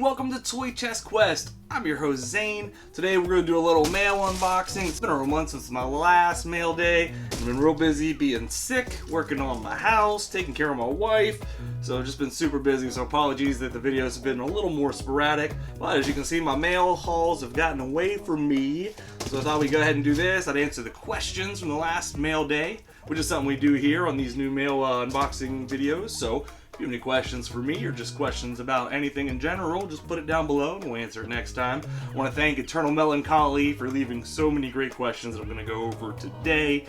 welcome to Toy Chest Quest. I'm your host Zane. Today we're going to do a little mail unboxing. It's been a month since my last mail day. I've been real busy being sick, working on my house, taking care of my wife. So I've just been super busy, so apologies that the videos have been a little more sporadic. But as you can see, my mail hauls have gotten away from me. So I thought we'd go ahead and do this. I'd answer the questions from the last mail day, which is something we do here on these new mail unboxing videos. So if you have any questions for me or just questions about anything in general, just put it down below and we'll answer it next time. I want to thank Eternal Melancholy for leaving so many great questions that I'm going to go over today.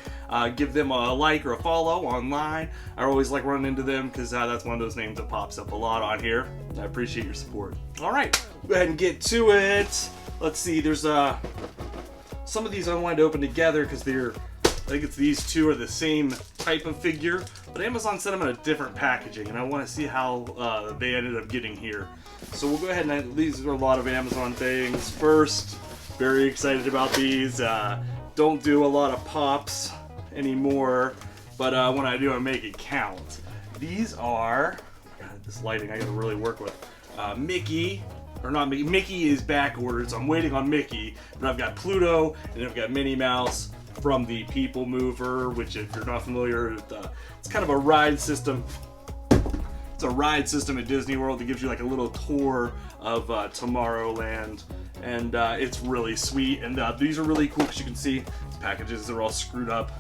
Give them a like or a follow online. I always like running into them because that's one of those names that pops up a lot on here. I appreciate your support. Alright, we'll go ahead and get to it. Let's see, there's some of these I wanted to open together because I think it's these two are the same type of figure, but Amazon sent them in a different packaging, and I want to see how they ended up getting here. So we'll go ahead and these are a lot of Amazon things. First, very excited about these. Don't do a lot of pops anymore, but when I do, I make it count. These are, God, this lighting I gotta really work with. Mickey. Or not Mickey. Mickey is back ordered, so I'm waiting on Mickey. But I've got Pluto and I've got Minnie Mouse from the People Mover, which if you're not familiar with, it's kind of a ride system. It's a ride system at Disney World that gives you like a little tour of Tomorrowland, and it's really sweet. And these are really cool because you can see the packages are all screwed up,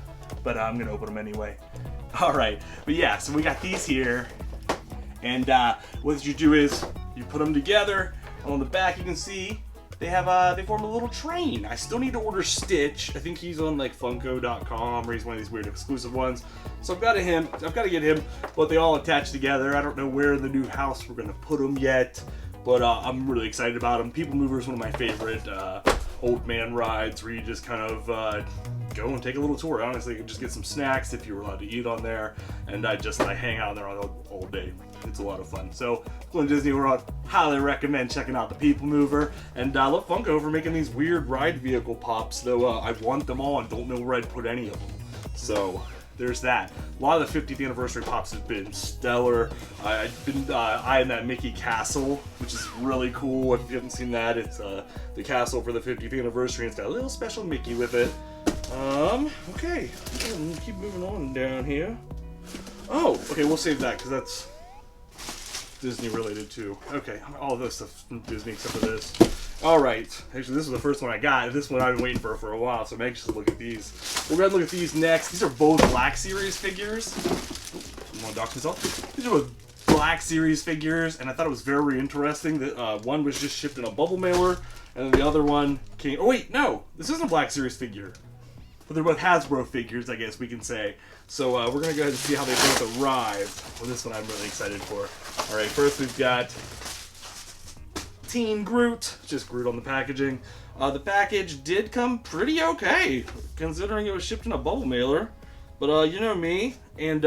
but I'm gonna open them anyway. All right, but yeah, so we got these here, and what you do is you put them together. On the back, you can see they have they form a little train. I still need to order Stitch. I think he's on like Funko.com, or he's one of these weird exclusive ones. So I've got to get him, but they all attach together. I don't know where in the new house we're gonna put them yet, but I'm really excited about them. People Mover is one of my favorite old man rides where you just kind of go and take a little tour. Honestly, you can just get some snacks if you're allowed to eat on there, and I hang out there all day. It's a lot of fun. So, going to Disney World, highly recommend checking out the People Mover. And I love Funko for making these weird ride vehicle pops, though I want them all and don't know where I'd put any of them. So, there's that. A lot of the 50th anniversary pops have been stellar. I've been eyeing that Mickey Castle, which is really cool. If you haven't seen that, it's the castle for the 50th anniversary. It's got a little special Mickey with it. Okay. Keep moving on down here. Oh, okay, we'll save that because that's Disney related too. Okay, all this stuff from Disney except for this. Alright, actually this is the first one I got. This one I've been waiting for a while, so I'm anxious to look at these. We're going to look at these next. These are both Black Series figures. I'm going to dock myself. These are both Black Series figures, and I thought it was very interesting that one was just shipped in a bubble mailer, and then the other one came... Oh wait, no! This isn't a Black Series figure. But they're both Hasbro figures, I guess we can say. So we're going to go ahead and see how they both arrive. Well, this one I'm really excited for. Alright, first we've got Teen Groot. Just Groot on the packaging. The package did come pretty okay, considering it was shipped in a bubble mailer. But you know me, and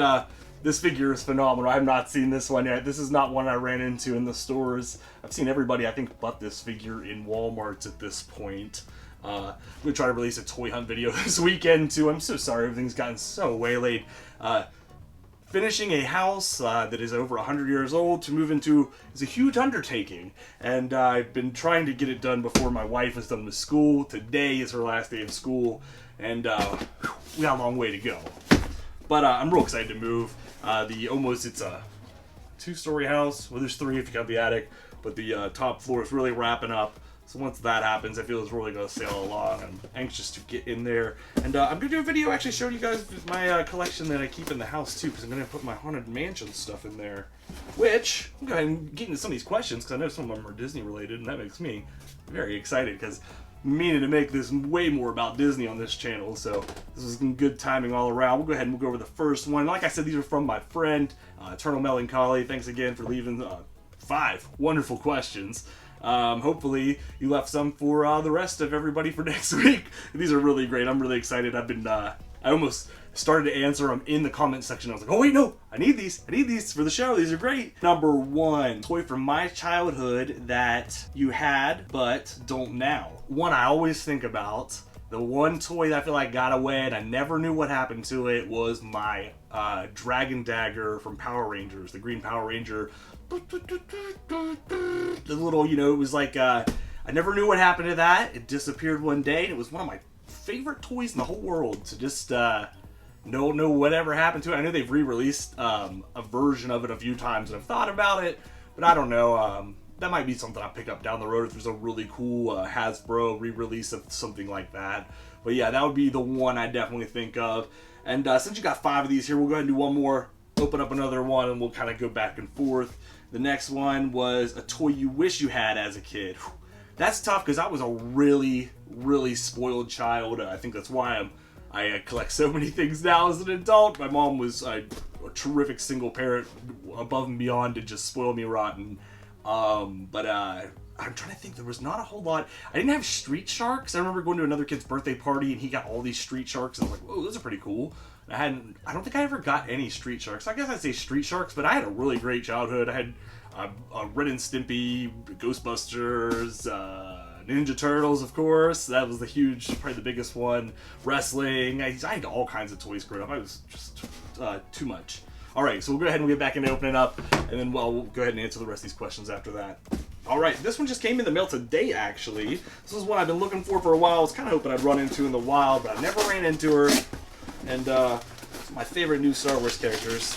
this figure is phenomenal. I have not seen this one yet. This is not one I ran into in the stores. I've seen everybody, I think, but this figure in Walmarts at this point. I'm going to try to release a toy hunt video this weekend too. I'm so sorry everything's gotten so waylaid. Finishing a house that is over 100 years old to move into is a huge undertaking. And I've been trying to get it done before my wife is done with school. Today is her last day of school, and we got a long way to go. But I'm real excited to move. It's a 2-story house. Well, there's 3 if you count the attic, but the top floor is really wrapping up. So once that happens, I feel it's really going to sail along. I'm anxious to get in there. And I'm going to do a video actually showing you guys my collection that I keep in the house too, because I'm going to put my Haunted Mansion stuff in there. Which, I'm going to get into some of these questions, because I know some of them are Disney related, and that makes me very excited, because I'm meaning to make this way more about Disney on this channel, so this is good timing all around. We'll go ahead and we'll go over the first one. Like I said, these are from my friend, Eternal Melancholy. Thanks again for leaving 5 wonderful questions. Hopefully you left some for the rest of everybody for next week. These are really great. I'm really excited. I almost started to answer them in the comment section. I was like, oh wait, no, I need these for the show. These are great. Number 1, toy from my childhood that you had but don't now. One I always think about The one toy that I feel like got away and I never knew what happened to it was my Dragon Dagger from Power Rangers, the Green Power Ranger. The little, you know, it was like, I never knew what happened to that. It disappeared one day, and it was one of my favorite toys in the whole world to just know whatever happened to it. I know they've re-released a version of it a few times, and I've thought about it, but I don't know. That might be something I'll pick up down the road if there's a really cool Hasbro re-release of something like that. But yeah, that would be the one I definitely think of. And since you got 5 of these here, we'll go ahead and do one more, open up another one, and we'll kind of go back and forth. The next one was a toy you wish you had as a kid. Whew. That's tough because I was a really, really spoiled child. I think that's why I collect so many things now as an adult. My mom was a terrific single parent, above and beyond to just spoil me rotten. I'm trying to think, there was not a whole lot. I didn't have Street Sharks. I remember going to another kid's birthday party and he got all these Street Sharks and I was like, whoa, those are pretty cool. And I don't think I ever got any Street Sharks. I guess I'd say Street Sharks, but I had a really great childhood. I had Ren and Stimpy, Ghostbusters, Ninja Turtles, of course. That was the huge, probably the biggest one. Wrestling. I had all kinds of toys growing up. I was just too much. Alright, so we'll go ahead and get back into opening up, and then we'll go ahead and answer the rest of these questions after that. Alright, this one just came in the mail today, actually. This is one I've been looking for a while. I was kind of hoping I'd run into in the wild, but I never ran into her. And my favorite new Star Wars characters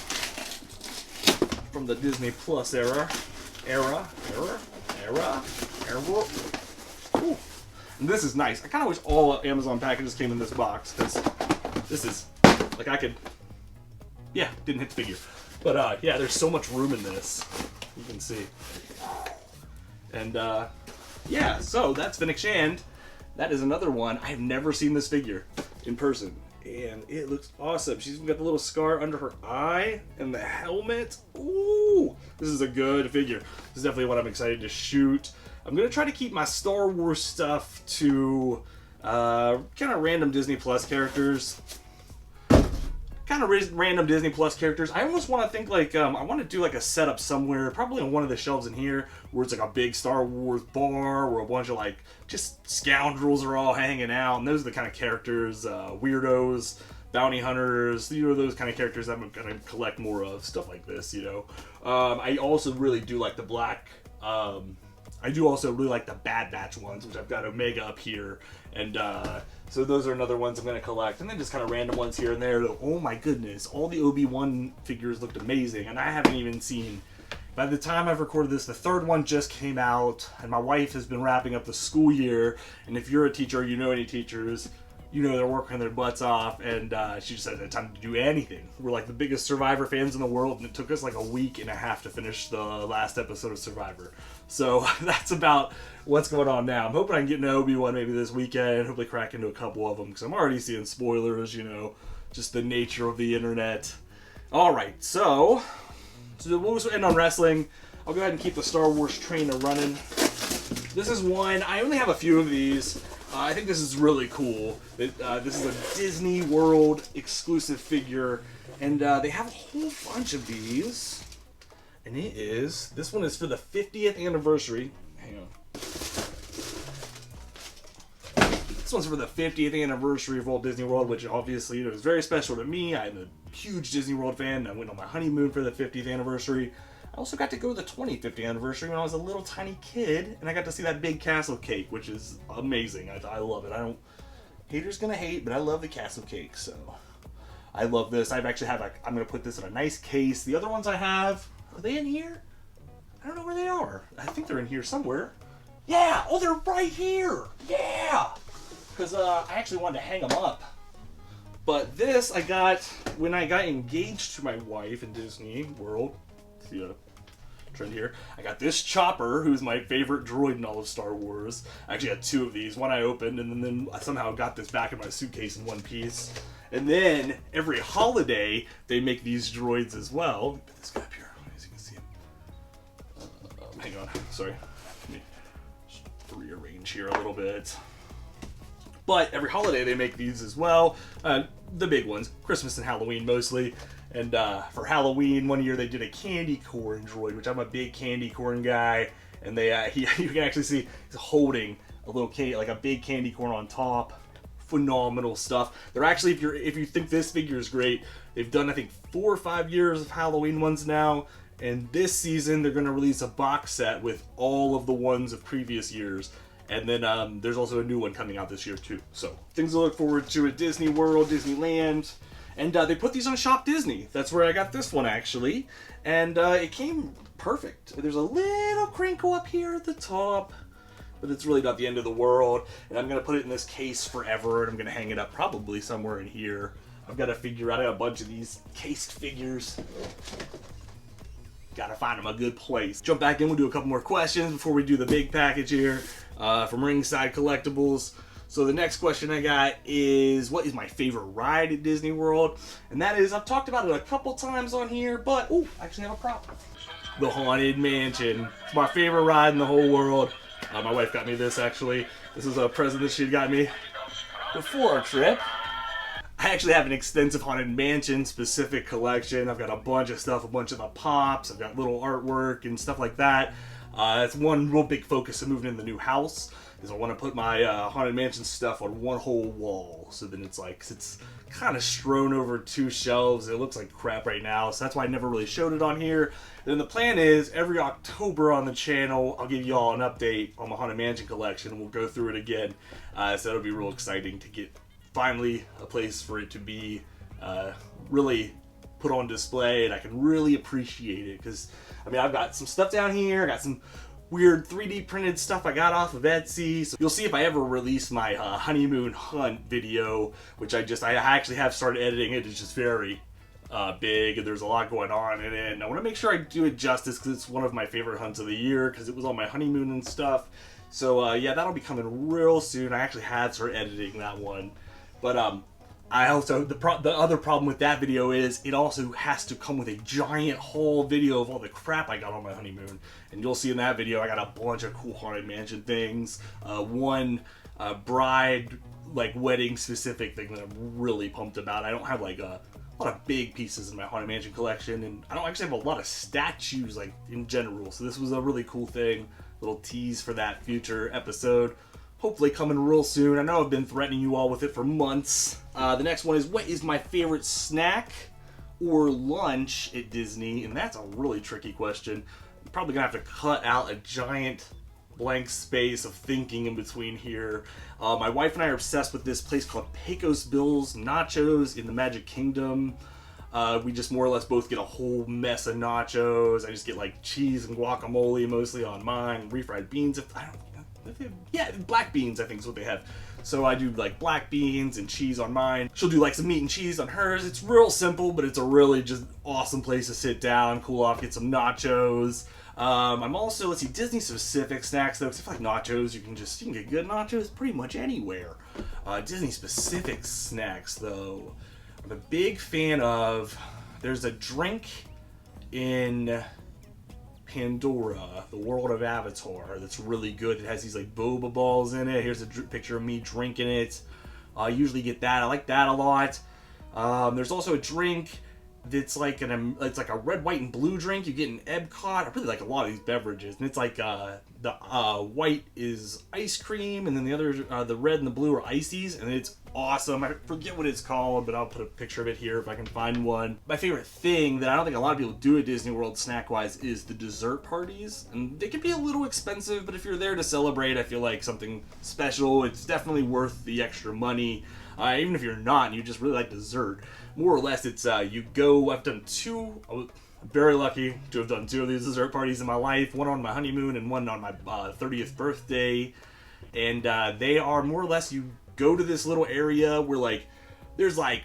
from the Disney Plus era. Ooh. And this is nice. I kind of wish all Amazon packages came in this box, because this is, like, I could... Yeah, didn't hit the figure. But, yeah, there's so much room in this. You can see. And, yeah, so that's Fennec Shand. That is another one. I have never seen this figure in person. And it looks awesome. She's even got the little scar under her eye and the helmet. Ooh! This is a good figure. This is definitely what I'm excited to shoot. I'm going to try to keep my Star Wars stuff to kind of random Disney Plus characters. I almost want to think like, I want to do like a setup somewhere, probably on one of the shelves in here, where it's like a big Star Wars bar, where a bunch of like, just scoundrels are all hanging out, and those are the kind of characters, weirdos, bounty hunters, you know, those kind of characters I'm going to collect more of, stuff like this, you know. I also really do like the black, I do also really like the Bad Batch ones, which I've got Omega up here, and so those are another ones I'm going to collect, and then just kind of random ones here and there. Oh my goodness, all the Obi-Wan figures looked amazing, and I haven't even seen, by the time I've recorded this, the 3rd one just came out, and my wife has been wrapping up the school year, and if you're a teacher, you know any teachers, you know they're working their butts off, and she just hasn't had time to do anything. We're like the biggest Survivor fans in the world, and it took us like a week and a half to finish the last episode of Survivor. So that's about what's going on now. I'm hoping I can get an Obi-Wan maybe this weekend, hopefully crack into a couple of them, because I'm already seeing spoilers, you know, just the nature of the internet. Alright, so we'll just end on wrestling. I'll go ahead and keep the Star Wars train running. This is one, I only have a few of these. I think this is really cool. This is a Disney World exclusive figure, and they have a whole bunch of these. And this one is for the 50th anniversary. Hang on. This one's for the 50th anniversary of Walt Disney World, which obviously, you know, is very special to me. I'm a huge Disney World fan. I went on my honeymoon for the 50th anniversary. I also got to go to the 25th anniversary when I was a little tiny kid, and I got to see that big castle cake, which is amazing. I love it. Haters gonna hate, but I love the castle cake, so I love this. I'm gonna put this in a nice case. The other ones I have, are they in here? I don't know where they are. I think they're in here somewhere. Yeah! Oh, they're right here! Yeah! Because I actually wanted to hang them up. But this I got when I got engaged to my wife in Disney World. See a trend here. I got this Chopper, who's my favorite droid in all of Star Wars. I actually had 2 of these. One I opened, and then I somehow got this back in my suitcase in one piece. And then, every holiday, they make these droids as well. Let me put this guy up here, as you can see him. Hang on, sorry. Let me just rearrange here a little bit. But every holiday they make these as well. The big ones, Christmas and Halloween mostly. And for Halloween, one year they did a candy corn droid, which I'm a big candy corn guy. And they, you can actually see he's holding a little candy, like a big candy corn on top. phenomenal stuff. They're actually, if you think this figure is great, they've done I think 4 or 5 years of Halloween ones now, and this season they're going to release a box set with all of the ones of previous years. And then there's also a new one coming out this year too. So things to look forward to at Disney World, Disneyland. And they put these on Shop Disney. That's where I got this one actually. And it came perfect. There's a little crinkle up here at the top, but it's really not the end of the world. And I'm gonna put it in this case forever, and I'm gonna hang it up probably somewhere in here. I've got to figure out, I got a bunch of these cased figures. Gotta find them a good place. Jump back in, we'll do a couple more questions before we do the big package here from Ringside Collectibles. So the next question I got is, what is my favorite ride at Disney World? And that is, I've talked about it a couple times on here, but, oh, I actually have a prop. The Haunted Mansion. It's my favorite ride in the whole world. My wife got me this, actually. This is a present that she got me before our trip. I actually have an extensive Haunted Mansion specific collection. I've got a bunch of stuff, a bunch of the pops. I've got little artwork and stuff like that. That's one real big focus of moving in the new house, is I want to put my Haunted Mansion stuff on one whole wall. So then it's like, it's kind of strewn over 2 shelves. It looks like crap right now, so that's why I never really showed it on here. And then the plan is, every October on the channel, I'll give y'all an update on the Haunted Mansion collection, and we'll go through it again. So it'll be real exciting to get finally a place for it to be really put on display, and I can really appreciate it, because I mean, I've got some stuff down here, I got some weird 3D printed stuff I got off of Etsy. So you'll see if I ever release my honeymoon hunt video, which I actually have started editing it. It's just very big, and there's a lot going on in it, and I want to make sure I do it justice, because it's one of my favorite hunts of the year, because it was on my honeymoon and stuff. So yeah, that'll be coming real soon. I actually had started editing that one. But I also, the other problem with that video is it also has to come with a giant haul video of all the crap I got on my honeymoon. And you'll see in that video I got a bunch of cool Haunted Mansion things. One bride, like, wedding specific thing that I'm really pumped about. I don't have like a lot of big pieces in my Haunted Mansion collection, and I don't actually have a lot of statues, like, in general. So this was a really cool thing, little tease for that future episode. Hopefully coming real soon. I know I've been threatening you all with it for months. The next one is, what is my favorite snack or lunch at Disney? And that's a really tricky question. I'm probably gonna have to cut out a giant blank space of thinking in between here. My wife and I are obsessed with this place called Pecos Bill's Nachos in the Magic Kingdom. We just more or less both get a whole mess of nachos. I just get like cheese and guacamole mostly on mine. Refried beans, yeah, black beans I think is what they have. So I do like black beans and cheese on mine. She'll do like some meat and cheese on hers. It's real simple, but it's a really just awesome place to sit down, cool off, get some nachos. I'm also, let's see, Disney specific snacks though, because I feel like nachos, you can get good nachos pretty much anywhere. Disney specific snacks though, I'm a big fan of, there's a drink in Pandora, the world of Avatar, that's really good. It has these like boba balls in it. Here's a picture of me drinking it. I usually get that. I like that a lot. There's also a drink that's like it's like a red, white, and blue drink you get in Epcot. I really like a lot of these beverages, and it's like the white is ice cream, and then the other, the red and the blue are ices, and it's awesome. I forget what it's called, but I'll put a picture of it here if I can find one. My favorite thing that I don't think a lot of people do at Disney World snack-wise is the dessert parties, and they can be a little expensive, but if you're there to celebrate, I feel like something special, it's definitely worth the extra money. Even if you're not and you just really like dessert, more or less it's you go, I've done 2, I'm very lucky to have done 2 of these dessert parties in my life, one on my honeymoon and one on my 30th birthday, and they are more or less, you go to this little area where like there's like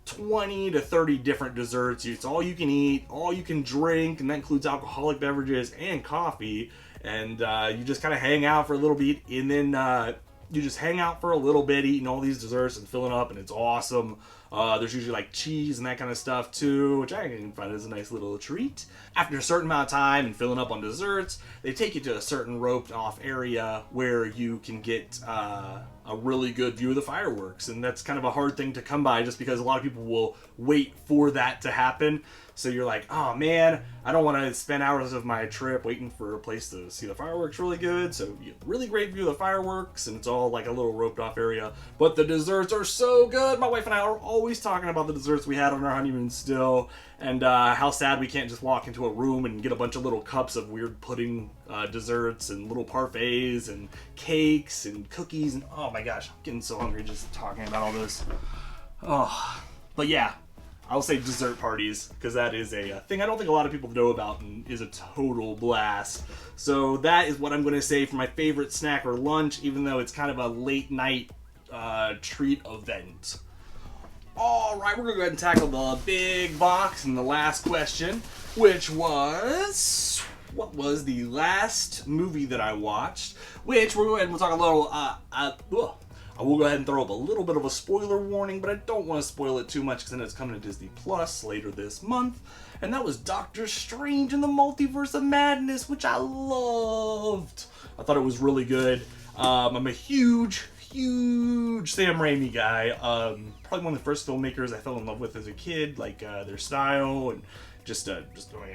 20 to 30 different desserts. It's all you can eat, all you can drink, and that includes alcoholic beverages and coffee, and you just kind of hang out for a little bit, and then you just hang out for a little bit eating all these desserts and filling up, and it's awesome. There's usually like cheese and that kind of stuff too, which I can find as a nice little treat. After a certain amount of time and filling up on desserts, they take you to a certain roped off area where you can get a really good view of the fireworks. And that's kind of a hard thing to come by just because a lot of people will wait for that to happen. So you're like, oh man, I don't want to spend hours of my trip waiting for a place to see the fireworks really good. So you get a really great view of the fireworks, and it's all like a little roped off area. But the desserts are so good. My wife and I are always talking about the desserts we had on our honeymoon still, and how sad we can't just walk into a room and get a bunch of little cups of weird pudding desserts and little parfaits and cakes and cookies. And oh my gosh, I'm getting so hungry just talking about all this. Oh, but yeah. I'll say dessert parties, because that is a thing I don't think a lot of people know about and is a total blast. So that is what I'm going to say for my favorite snack or lunch, even though it's kind of a late night treat event. Alright, we're going to go ahead and tackle the big box and the last question, which was, what was the last movie that I watched? Which we'll go ahead and we'll talk a little, I will go ahead and throw up a little bit of a spoiler warning, but I don't want to spoil it too much because then it's coming to Disney Plus later this month. And that was Doctor Strange in the Multiverse of Madness, which I loved. I thought it was really good. I'm a huge Sam Raimi guy. Probably one of the first filmmakers I fell in love with as a kid, like their style, and just doing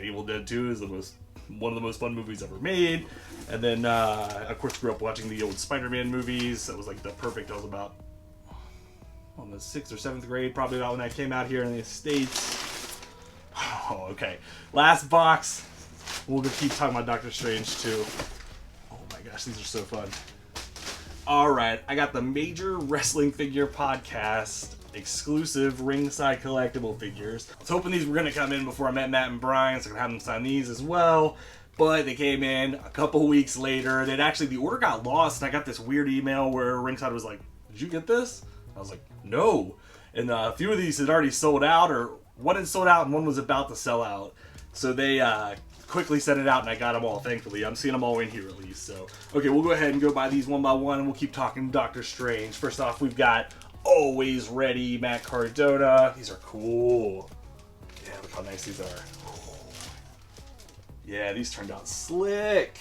Evil Dead 2 is one of the most fun movies ever made. And then, of course, grew up watching the old Spider-Man movies. That was like the perfect, I was about on the 6th or 7th grade, probably about when that came out here in the States. Oh, okay. Last box. We'll keep talking about Doctor Strange too. Oh my gosh, these are so fun. Alright, I got the Major Wrestling Figure Podcast exclusive ringside collectible figures. I was hoping these were going to come in before I met Matt and Brian, so I could have them sign these as well. But they came in a couple weeks later. The order got lost, and I got this weird email where Ringside was like, "Did you get this?" I was like, "No." And a few of these had already sold out, or one had sold out and one was about to sell out. So they quickly sent it out, and I got them all, thankfully. I'm seeing them all in here at least. So, okay, we'll go ahead and go by these one by one, and we'll keep talking Doctor Strange. First off, we've got Always Ready Matt Cardona. These are cool. Yeah, look how nice these are. Yeah, these turned out slick.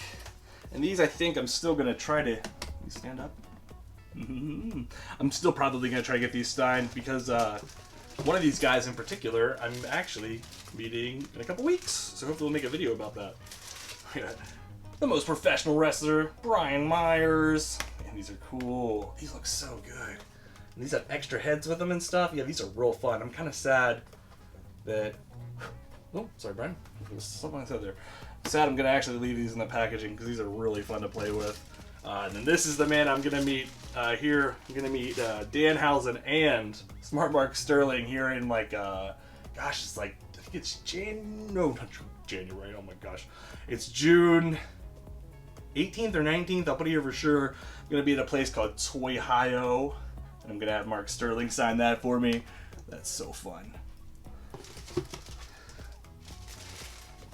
And these, I think I'm still going to try to... Can you stand up? I'm still probably going to try to get these signed because one of these guys in particular, I'm actually meeting in a couple weeks. So hopefully we'll make a video about that. The most professional wrestler, Brian Myers. Man, these are cool. These look so good. And these have extra heads with them and stuff. Yeah, these are real fun. I'm kind of sad that... Oh, sorry, Brian. There's something I said there. Sad I'm going to actually leave these in the packaging because these are really fun to play with. And then this is the man I'm going to meet here. I'm going to meet Danhausen and Smart Mark Sterling here in like, gosh, it's like, I think it's not January. Oh my gosh. It's June 18th or 19th. I'll put it here for sure. I'm going to be at a place called Toy Hio. And I'm going to have Mark Sterling sign that for me. That's so fun.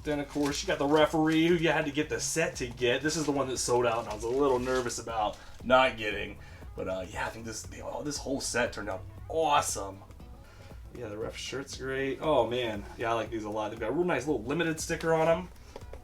Then, of course, you got the referee who you had to get the set to get. This is the one that sold out, and I was a little nervous about not getting. But, yeah, I think this whole set turned out awesome. Yeah, the ref shirt's great. Oh, man. Yeah, I like these a lot. They've got a real nice little limited sticker on them.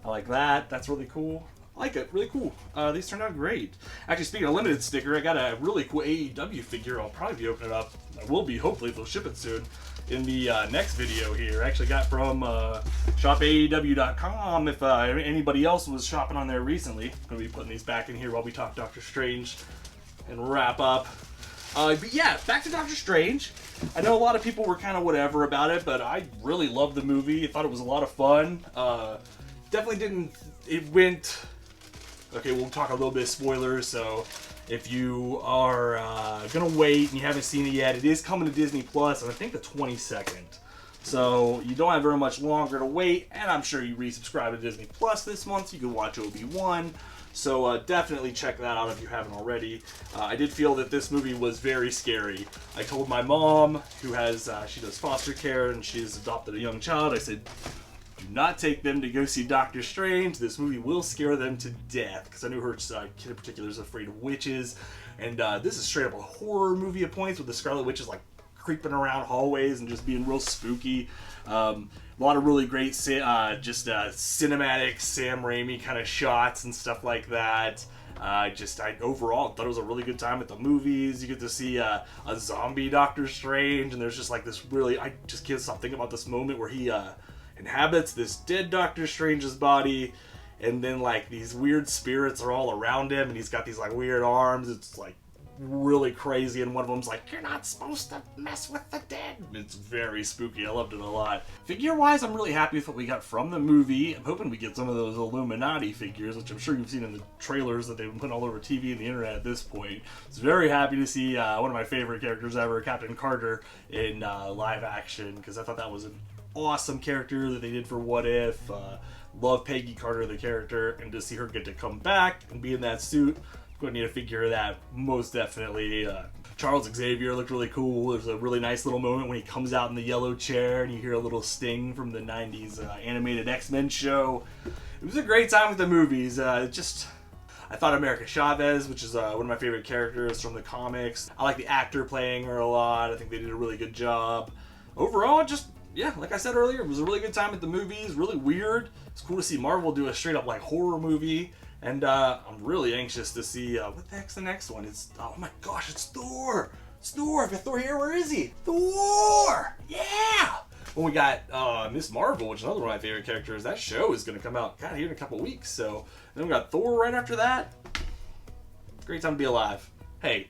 I like that. That's really cool. I like it. Really cool. These turned out great. Actually, speaking of limited sticker, I got a really cool AEW figure. I'll probably be opening it up. I will be, hopefully, if they'll ship it soon. In the next video here. I actually got from shopaew.com. If anybody else was shopping on there recently, I'm going to be putting these back in here while we talk Doctor Strange and wrap up. But yeah, back to Doctor Strange. I know a lot of people were kind of whatever about it, but I really loved the movie. I thought it was a lot of fun. Definitely didn't... It went... Okay, we'll talk a little bit of spoilers, so... If you are going to wait and you haven't seen it yet, it is coming to Disney Plus on I think the 22nd. So you don't have very much longer to wait, and I'm sure you resubscribe to Disney Plus this month so you can watch Obi-Wan. So definitely check that out if you haven't already. I did feel that this movie was very scary. I told my mom, who has, she does foster care and she's adopted a young child, I said, do not take them to go see Doctor Strange. This movie will scare them to death. Because I knew her kid in particular is afraid of witches. And this is straight up a horror movie at points with the Scarlet Witch is like creeping around hallways and just being real spooky. A lot of really great cinematic Sam Raimi kind of shots and stuff like that. I overall thought it was a really good time at the movies. You get to see a zombie Doctor Strange, and there's just like this really, I just can't stop thinking about this moment where he inhabits this dead Doctor Strange's body, and then like these weird spirits are all around him, and he's got these like weird arms. It's like really crazy, and one of them's like, "You're not supposed to mess with the dead." It's very spooky. I loved it a lot. Figure wise, I'm really happy with what we got from the movie. I'm hoping we get some of those Illuminati figures, which I'm sure you've seen in the trailers that they've been putting all over TV and the internet at this point. I was very happy to see one of my favorite characters ever, Captain Carter, in live action, because I thought that was an awesome character that they did for What If. Love Peggy Carter, the character, and to see her get to come back and be in that suit, going to need a figure of that, most definitely. Charles Xavier looked really cool. There's a really nice little moment when he comes out in the yellow chair and you hear a little sting from the 90s animated X-Men show. It was a great time with the movies. I thought America Chavez, which is one of my favorite characters from the comics. I like the actor playing her a lot. I think they did a really good job. Overall, yeah, like I said earlier, it was a really good time at the movies. Really weird. It's cool to see Marvel do a straight up like horror movie. And I'm really anxious to see what the heck's the next one. Oh my gosh, it's Thor! It's Thor! I've got Thor here, where is he? Thor! Yeah! When we got Miss Marvel, which is another one of my favorite characters, that show is going to come out here in a couple weeks. So then we got Thor right after that. Great time to be alive. Hey,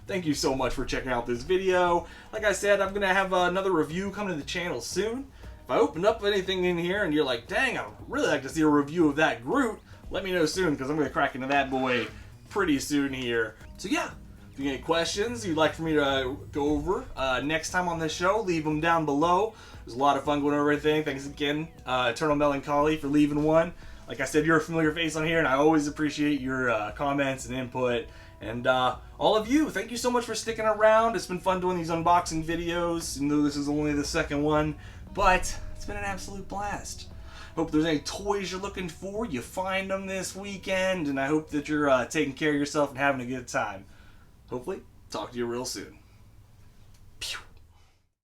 thank you so much for checking out this video. Like I said, I'm going to have another review coming to the channel soon. If I open up anything in here and you're like, dang, I'd really like to see a review of that Groot, let me know soon, because I'm going to crack into that boy pretty soon here. So yeah, if you have any questions you'd like for me to go over next time on this show, leave them down below. There's a lot of fun going over everything. Thanks again, Eternal Melancholy, for leaving one. Like I said, you're a familiar face on here, and I always appreciate your comments and input. And all of you, thank you so much for sticking around. It's been fun doing these unboxing videos, even though this is only the second one. But it's been an absolute blast. Hope there's any toys you're looking for, you find them this weekend, and I hope that you're taking care of yourself and having a good time. Hopefully, talk to you real soon.